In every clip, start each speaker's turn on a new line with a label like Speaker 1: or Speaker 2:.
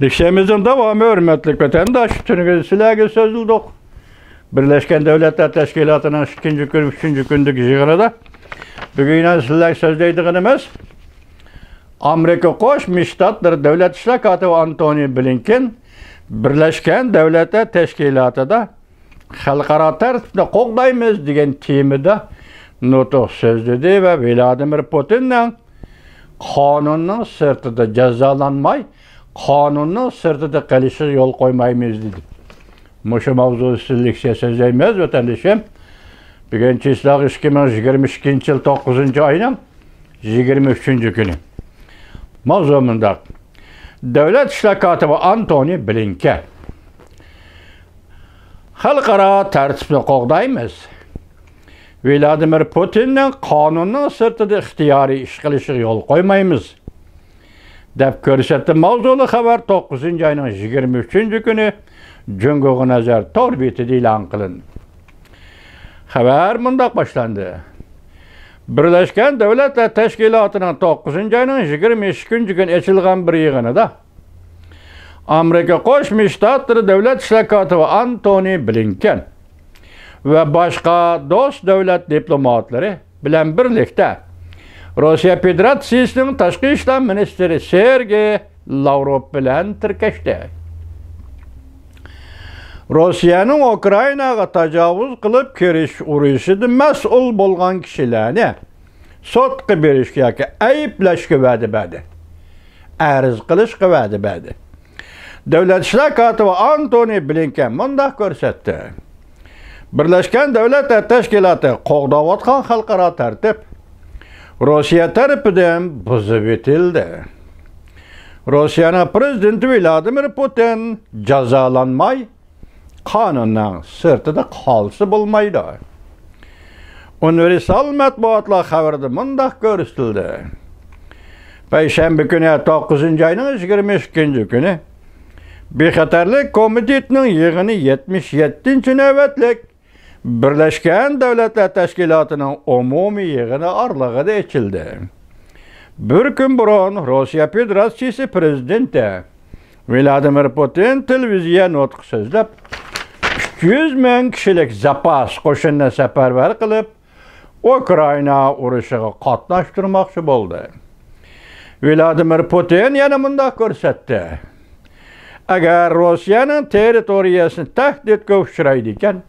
Speaker 1: Rikşemizin devamı hürmetlik vatandaş, tünüge silahı sözüldük. Birleşken Devletler Teşkilatı'nın 2. gün, 3. gündük yığınıda bugün sizler sözleydiğimiz Amerika Qo'shma Shtatlar Davlat ishlar kotibi Antony Blinken Birleşken Devletler Teşkilatı'da xalqaro tartibni qo'llaymiz degan temada nutq so'zladi ve Vladimir Putinning qonunning sirtida jazolanmay, qonunning sirtida qilishga yo'l qo'ymaymiz dedi. Muşu mavzu sizlikçe sözleyimiz vatandaşım. Bugün çislak 2022 yıl 9. ayının 23. günü. Mavzumunda Devlet İşler Katibi Antony Blinken xalqaro tartibni qo'llaymiz. Vladimir Putinning qonunning sirtida ixtiyoriy ish qilishiga yo'l qo'ymaymiz deb ko'rsatdi. Mavzuli xabar 9. ayının 23. günü Cumhuriyet Nazar tor betida e'lon qilindi. Xabar mundaq boshlandi. Birleşken Devletler Teşkilatı'nın 9. ayının 22. gün açılgan bir yığınida Amerika Qo'shma Shtatlar Davlat ishlar kotibi Antony Blinken ve başka dost devlet diplomatları bilen birlikte Rusya Federasyası'nın Tashqi ishlar ministri Sergey Lavrov bilen tirkashdi. Rusya'nın Ukrayna'ga tecavüz kılıp kirish uruşida mas'ul bo'lgan kishilarni sotqa berishga yoki ayblashga va'da berdi. Arz qilishga va'da berdi. Devlet ishlar kotibi Antony Blinken mundaq ko'rsatdi. Birleşken Devletler Teşkilatı qo'llayotgan xalqaro tartib Rusya tarafidan buzib etildi. Rusya'nın prezidenti Vladimir Putin jazolanmay, qonunning sirtida qolsa bo'lmaydi. Universal matbuotlar xabarida mundaq ko'rsatildi. Payshanba kuni 9. ayning 22. günü Bexatarlik komitetining yig'ini 77. navbatlik Birleşken Devletler Teşkilatı'nın umumiy yig'ini arlig'ida ochildi. Bir kun burun Rusya Federasyası prezidenti Vladimir Putin televiziya nutq so'zlab 200 ming kishilik zapas qo'shinni safarbar qilib Ukrayna urushiga qatnashtirmoqchi bo'ldi. Vladimir Putin yana bundaq ko'rsatdi. Agar Rossiyaning territoriyasini tahdidga uchraydi ekan,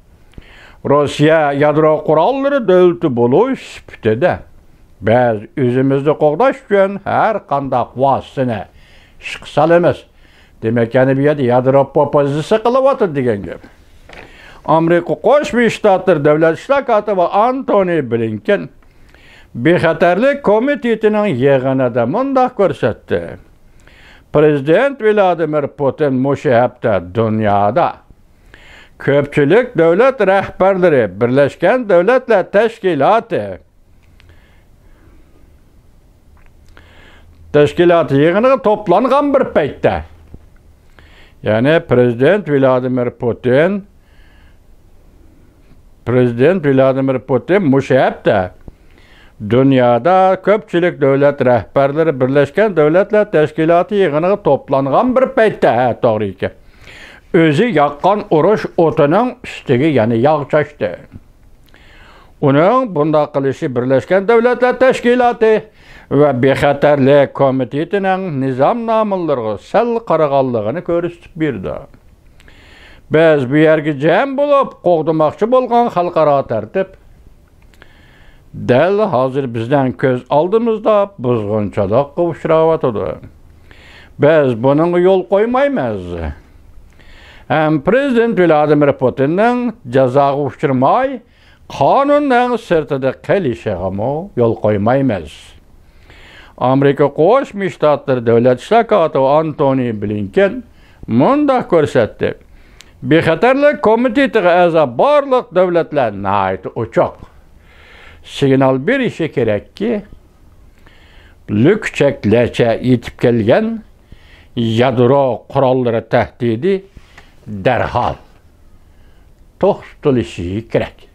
Speaker 1: Rossiya yadro qurollari davlati bo'lish sifatida biz o'zimizni qo'g'dash uchun har qanday vositani ishga solamiz. Demek yani bir yadro propozisiya qilyapti degan gap. Amerika Qo'shma Shtatlar Davlat ishlar kotibi Antony Blinken Bexatarlik komitetining yig'inida mundaq ko'rsatdi. Prezident Vladimir Putin mushu hafta dunyoda ko'pchilik davlat rahbarlari Birleşken Devletler Teşkilatı yig'iniga to'plangan bir paytda, yani Prezident Vladimir Putin mushu hafta dünyada ko'pchilik davlat rahbarlari Birleşken Devletler Teşkilatı yig'iniga to'plangan bir paytda, to'g'ri ekan, o'zi yoqqan urush o'tining ustiga yana yog' chashdi. Uning bunday qilishi Birleşken Devletler Teşkilatı ve Bexatarlik komitetining nizomnomalariga sal qaraganligini ko'rsatib berdi. Biz bu yerga jam bo'lib qo'g'damoqchi bo'lgan xalqaro tartib dal hozir bizdan ko'z oldimizda buzg'unchilikqa uchrayotdi. Biz buning yo'l qo'ymaymiz. Hem Prezident Vladimir Putinning jazoga uchramay, qonunning sirtida qilishiga yo'l qo'ymaymiz. Amerika Qo'shma Shtatlar Davlat ishlar kotibi Antony Blinken mundaq ko'rsatdi. Bexatarlik komitetiga a'zo barliq davlatlar nihoyat ochiq signal berishi kerakki, lukchaklarcha yetib kelgan yadro qurollari tahdidi darhol to'xtatilishi kerak.